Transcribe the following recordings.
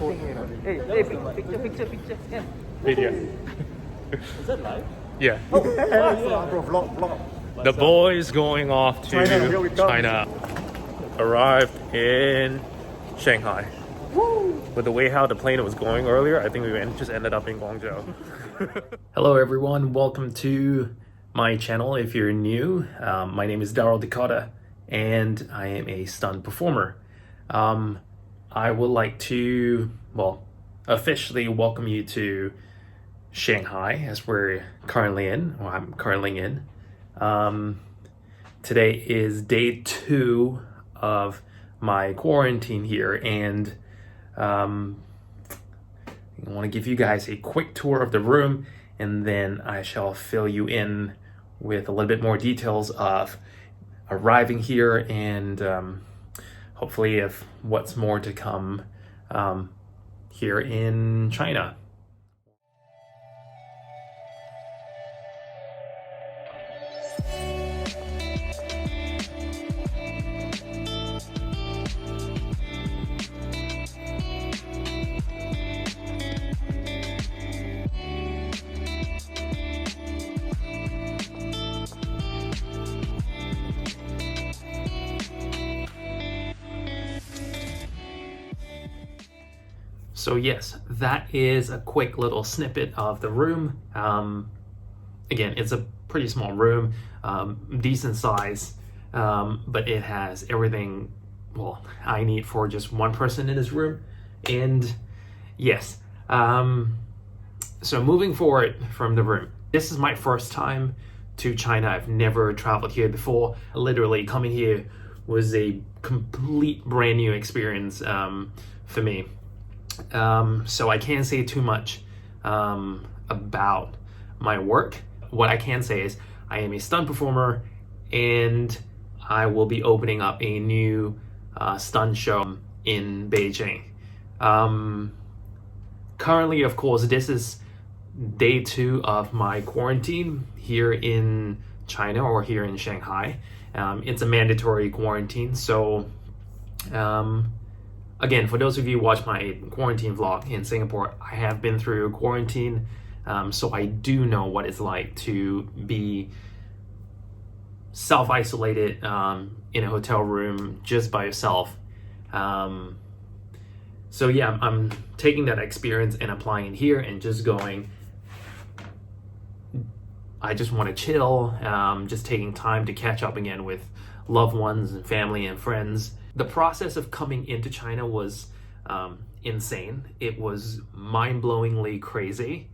Hey, picture. Yeah. Video. Is that live? Yeah. Bro, vlog. The boys going off to China, here we come. China. Arrived in Shanghai. With the way how the plane was going earlier, I think we just ended up in Guangzhou. Hello everyone, welcome to my channel. If you're new, my name is Daryl Dakota and I am a stunt performer. I would like to, officially welcome you to Shanghai as we're currently in, or I'm currently in. Today is day 2 of my quarantine here, and I want to give you guys a quick tour of the room, and then I shall fill you in with a little bit more details of arriving here and hopefully of what's more to come here in China. So yes, that is a quick little snippet of the room. Again, it's a pretty small room, decent size, but it has everything, I need for just one person in this room. And yes, so moving forward from the room, this is my first time to China. I've never traveled here before. Literally coming here was a complete brand new experience for me. So I can't say too much about my work. What I can say is I am a stunt performer and I will be opening up a new stunt show in Beijing. Currently, of course, this is day 2 of my quarantine here in China or here in Shanghai. It's a mandatory quarantine, so again, for those of you who watch my quarantine vlog in Singapore, I have been through quarantine, so I do know what it's like to be self-isolated in a hotel room just by yourself. So yeah, I'm taking that experience and applying it here and just going, I just want to chill, just taking time to catch up again with loved ones and family and friends. The process of coming into China was insane. It was mind-blowingly crazy.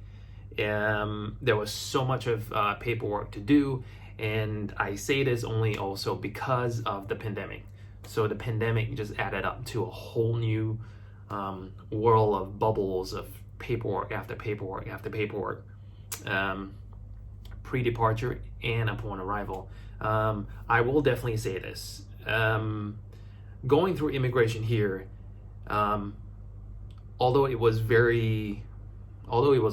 There was so much of paperwork to do, and I say this only also because of the pandemic. So the pandemic just added up to a whole new whirl of bubbles of paperwork after paperwork after paperwork, pre-departure and upon arrival. I will definitely say this. Going through immigration here, although it was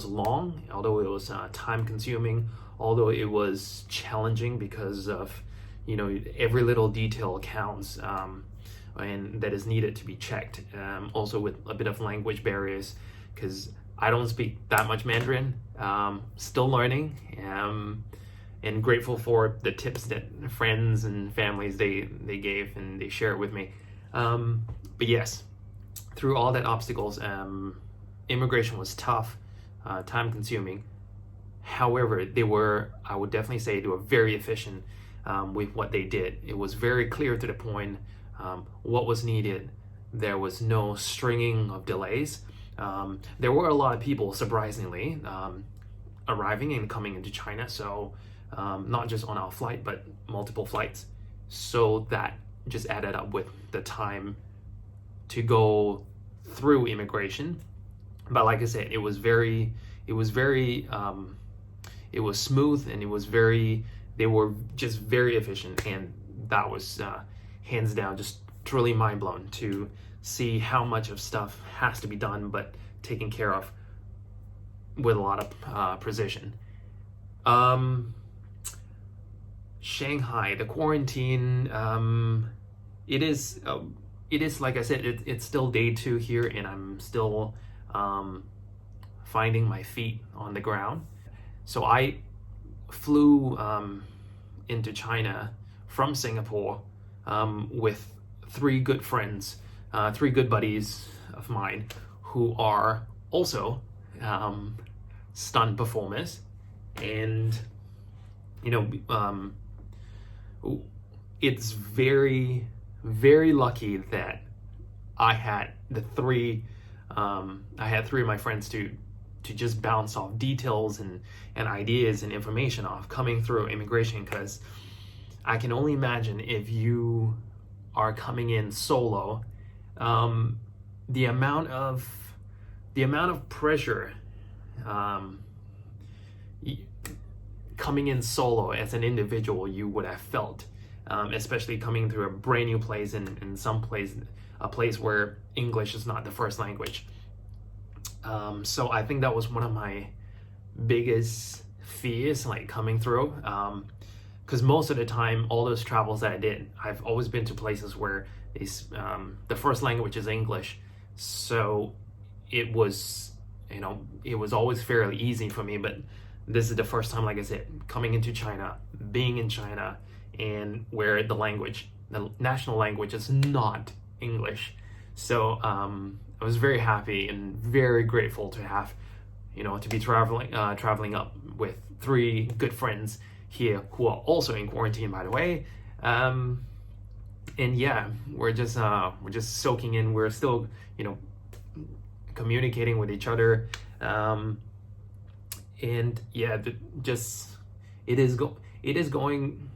long, although it was time consuming, although it was challenging because of, every little detail counts, and that is needed to be checked. Also with a bit of language barriers, because I don't speak that much Mandarin, still learning, and grateful for the tips that friends and families they gave and they shared with me. But yes, through all that obstacles, immigration was tough, time consuming. However, I would definitely say they were very efficient with what they did. It was very clear to the point what was needed. There was no stringing of delays. There were a lot of people, surprisingly, arriving and coming into China, so not just on our flight, but multiple flights. So that just added up with the time to go through immigration. But like I said, it was smooth, and they were just very efficient, and that was hands down just truly mind blown to see how much of stuff has to be done but taken care of with a lot of precision. Shanghai, the quarantine, it it is, like I said, it's still day 2 here, and I'm still finding my feet on the ground. So I flew into China from Singapore with 3 good friends, 3 good buddies of mine who are also stunt performers. And it's very, very lucky that I had 3 of my friends to just bounce off details and ideas and information off coming through immigration, because I can only imagine if you are coming in solo, the amount of pressure coming in solo as an individual you would have felt, especially coming through a brand new place and a place where English is not the first language. So I think that was one of my biggest fears, like coming through, because most of the time, all those travels that I did, I've always been to places where the first language is English. So it was always fairly easy for me. But this is the first time, like I said, coming into China, being in China, and where the national language is not English. So I was very happy and very grateful to have, to be traveling up with 3 good friends here who are also in quarantine, by the way. And yeah, we're just soaking in. We're still, communicating with each other. And yeah, it is going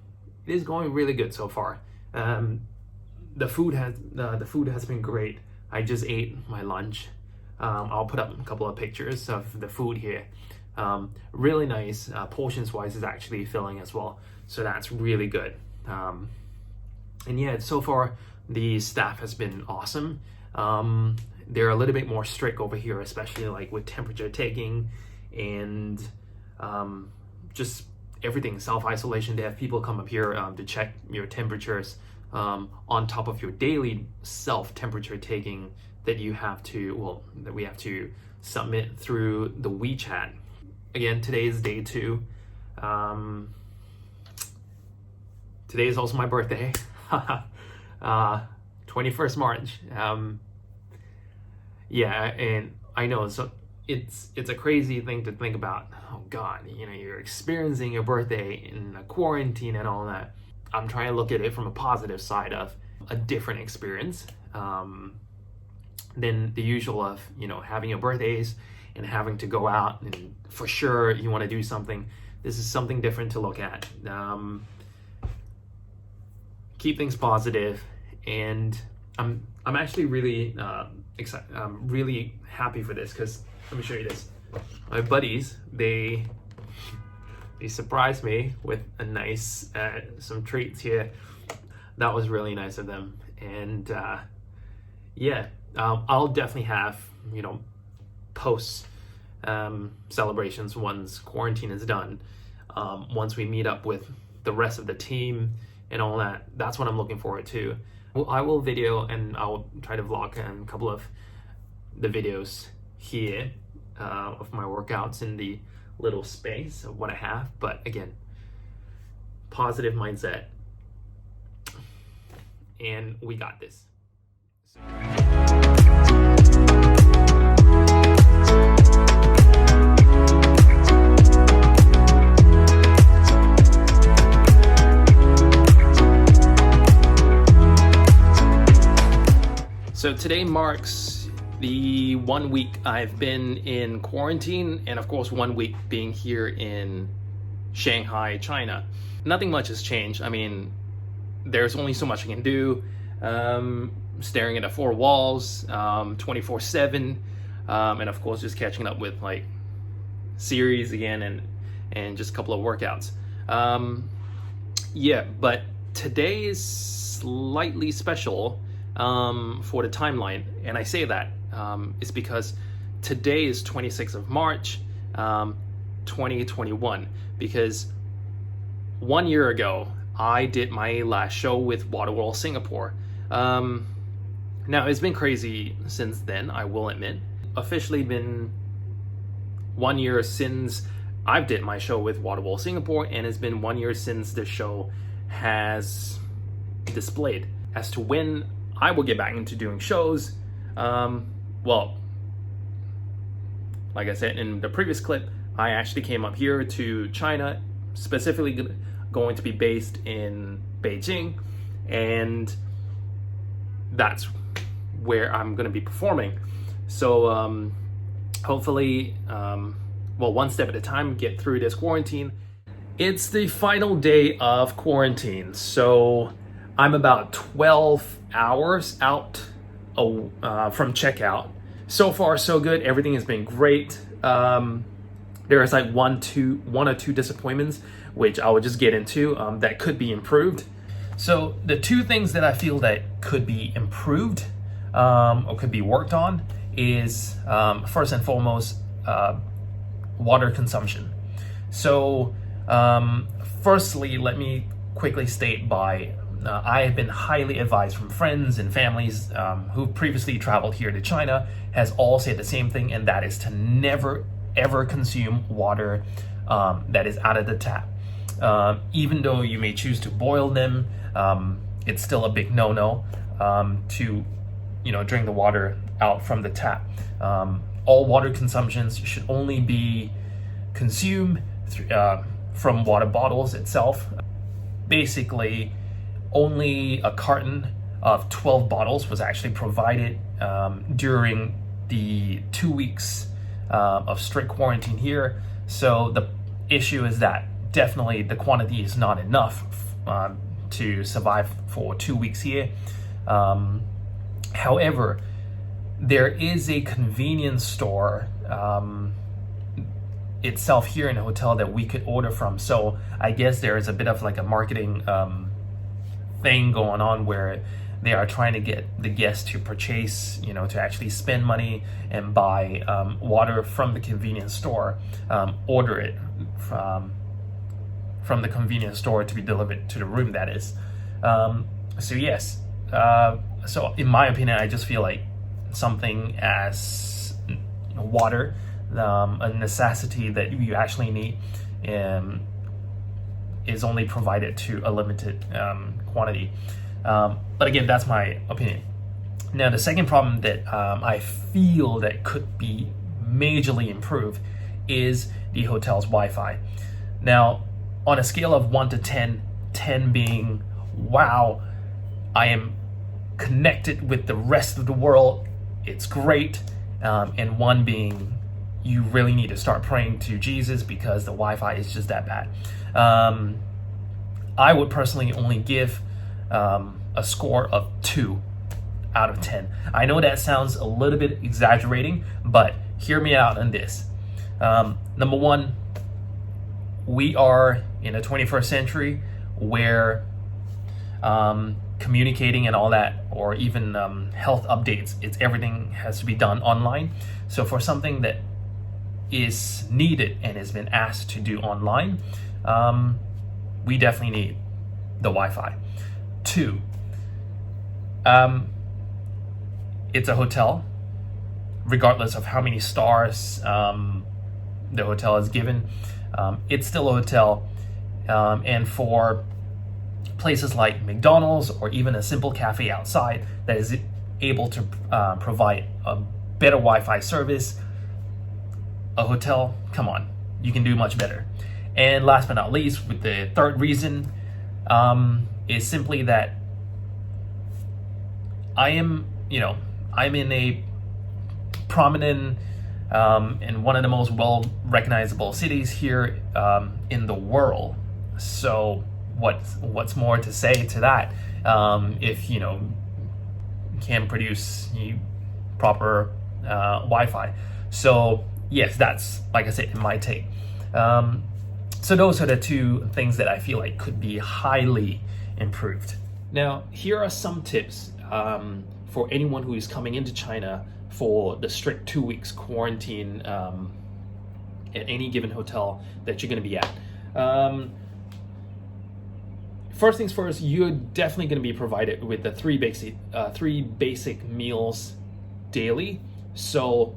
really good so far. The food has been great. I just ate my lunch. I'll put up a couple of pictures of the food here. Really nice. Portions wise is actually filling as well, so that's really good. And yeah, so far the staff has been awesome. They're a little bit more strict over here, especially like with temperature taking and just everything, self-isolation. They have people come up here to check your temperatures on top of your daily self-temperature taking that we have to submit through the WeChat. Again, today is day 2. Today is also my birthday. 21st March. Yeah, and I know, so it's a crazy thing to think about. Oh God, you're experiencing your birthday in a quarantine and all that. I'm trying to look at it from a positive side of a different experience than the usual of, having your birthdays and having to go out and for sure you want to do something. This is something different to look at. Keep things positive, and I'm actually really excited. I'm really happy for this, because let me show you this. My buddies, they surprised me with a nice some treats here. That was really nice of them. And yeah, I'll definitely have post celebrations once quarantine is done, once we meet up with the rest of the team and all that. That's what I'm looking forward to. I will video, and I'll try to vlog a couple of the videos here of my workouts in the little space of what I have. But again, positive mindset, and we got this. So today marks the 1 week I've been in quarantine, and of course 1 week being here in Shanghai, China. Nothing much has changed. I mean, there's only so much I can do. Staring at the 4 walls 24/7, and of course just catching up with like series again and just a couple of workouts. Yeah, but today is slightly special for the timeline, and I say that is because today is 26th of March 2021, because 1 year ago I did my last show with Waterworld Singapore. Now, it's been crazy since then, I will admit. Officially been 1 year since I've did my show with Waterwall Singapore, and it's been 1 year since the show has displayed. As to when I will get back into doing shows, well, like I said in the previous clip, I actually came up here to China, specifically going to be based in Beijing, and that's where I'm going to be performing. So hopefully, well, one step at a time, get through this quarantine. It's the final day of quarantine, so I'm about 12 hours out from checkout. So far, so good. Everything has been great. There is like one or two disappointments, which I will just get into, that could be improved. So the two things that I feel that could be improved or could be worked on is first and foremost, water consumption. So firstly, let me quickly state I have been highly advised from friends and families who previously traveled here to China, has all said the same thing, and that is to never ever consume water that is out of the tap. Even though you may choose to boil them, it's still a big no-no to drink the water out from the tap. All water consumptions should only be consumed from water bottles itself. Basically, only a carton of 12 bottles was actually provided during the 2 weeks of strict quarantine here. So the issue is that definitely the quantity is not enough to survive for 2 weeks here. However, there is a convenience store itself here in the hotel that we could order from. So I guess there is a bit of like a marketing thing going on where they are trying to get the guests to purchase, to actually spend money and buy water from the convenience store, order it from the convenience store to be delivered to the room, that is. So yes, so in my opinion, I just feel like something as water, a necessity that you actually need, is only provided to a limited quantity. But again, that's my opinion. Now, the second problem that I feel that could be majorly improved is the hotel's Wi-Fi. Now, on a scale of 1 to 10, 10 being, wow, I am connected with the rest of the world, it's great, and 1 being, you really need to start praying to Jesus because the Wi-Fi is just that bad. I would personally only give a score of 2 out of 10. I know that sounds a little bit exaggerating, but hear me out on this. Number 1, we are in the 21st century where communicating and all that, or even health updates, everything has to be done online. So for something that is needed and has been asked to do online, we definitely need the Wi-Fi. 2, it's a hotel. Regardless of how many stars the hotel is given, it's still a hotel. And for places like McDonald's or even a simple cafe outside that is able to provide a better Wi-Fi service, a hotel, come on, you can do much better. And last but not least, with the third reason, is simply that I'm in a prominent and one of the most well-recognizable cities here in the world. So what's more to say to that? If can produce proper Wi-Fi. So yes, that's, like I said, my take. So those are the two things that I feel like could be highly improved. Now, here are some tips for anyone who is coming into China for the strict 2 weeks quarantine at any given hotel that you're going to be at. first things first, you're definitely going to be provided with the three basic meals daily. So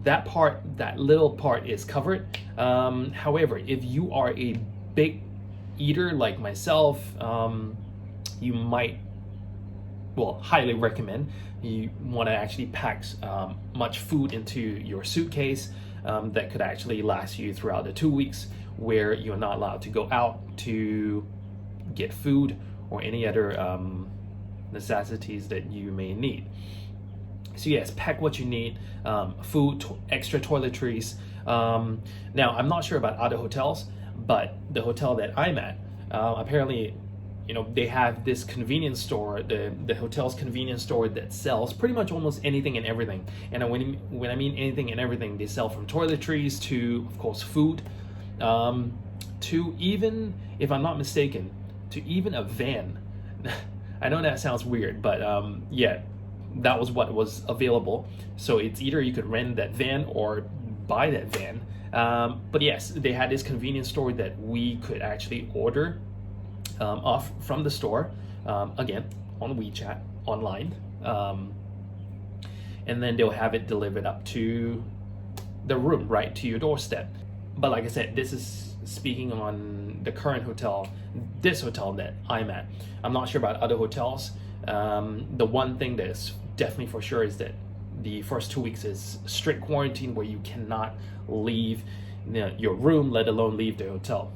that little part is covered. However, if you are a big eater like myself, you might, highly recommend you want to actually pack much food into your suitcase that could actually last you throughout the 2 weeks where you're not allowed to go out to get food or any other necessities that you may need. So yes, pack what you need, food, extra toiletries. Now, I'm not sure about other hotels, but the hotel that I'm at, apparently, they have this convenience store, the hotel's convenience store that sells pretty much almost anything and everything. And when I mean anything and everything, they sell from toiletries to, of course, food, to even, if I'm not mistaken, to even a van. I know that sounds weird, but yeah, that was what was available. So it's either you could rent that van or buy that van. But yes, they had this convenience store that we could actually order off from the store, again, on WeChat, online. And then they'll have it delivered up to the room, right to your doorstep. But like I said, this is speaking on the current hotel, this hotel that I'm at. I'm not sure about other hotels. The one thing that is definitely for sure is that the first 2 weeks is strict quarantine where you cannot leave your room, let alone leave the hotel.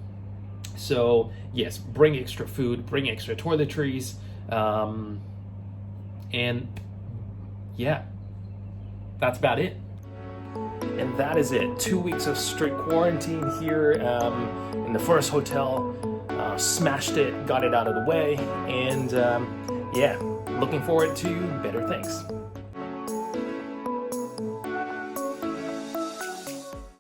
So yes, bring extra food, bring extra toiletries, and yeah, that's about it. And that is it. 2 weeks of strict quarantine here in the first hotel. Smashed it, got it out of the way, and yeah, looking forward to better things.